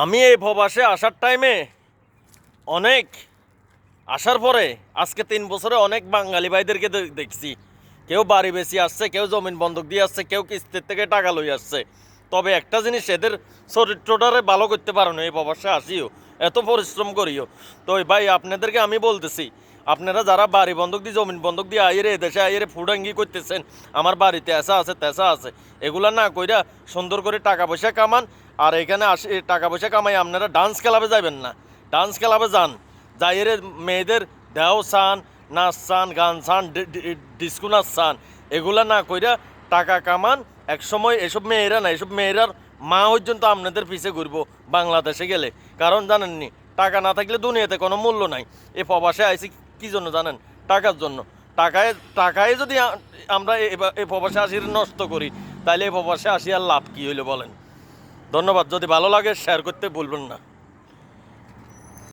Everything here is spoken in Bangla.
আমি এই প্রবাসে আসার টাইমে অনেক আসার পরে আজকে 3 বছরে অনেক বাঙালি ভাইদেরকে দেখছি। কেউ বাড়ি বেশি আসছে, কেউ জমিন বন্ধক দিয়ে আসছে, কেউ কিস্তির থেকে টাকা লই আসছে। তবে একটা জিনিস, এদের চরিত্রটারে ভালো করতে পারো না। এই প্রবাসে আসিও, এত পরিশ্রম করিও। তো ভাই আপনাদেরকে আমি বলতেছি, আপনারা যারা বাড়ি বন্ধক দিয়ে জমিন বন্ধক দিয়ে আইরে এদেশে আইরে ফুডাঙ্গি করতেছেন, আমার বাড়িতে এসা আছে তেসা আছে, এগুলা না কইরা সুন্দর করে টাকা পয়সা কামান। আর এখানে আসে টাকা পয়সা কামাই আপনারা ডান্স ক্লাবে যাবেন না, ডান্স ক্লাবে যান, যাইরে মেয়েদের দেও চান, নাচ চান, গান চান, ডিস্কো নাচ চান, এগুলা না কইরা টাকা কামান। এক সময় এসব মেয়েরা না, এসব মেয়েরার মা পর্যন্ত আপনাদের পিছে ঘুরবো বাংলাদেশে গেলে। কারণ জানেননি, টাকা না থাকলে দুনিয়াতে কোনো মূল্য নাই। এ প্রবাসে আইসি কী জন্য জানেন? টাকার জন্য। টাকায় যদি আমরা এ প্রবাসে আসি নষ্ট করি, তাহলে এ প্রবাসে আসি আর লাভ কী হইলো বলেন? ধন্যবাদ। যদি ভালো লাগে শেয়ার করতে ভুলবেন না।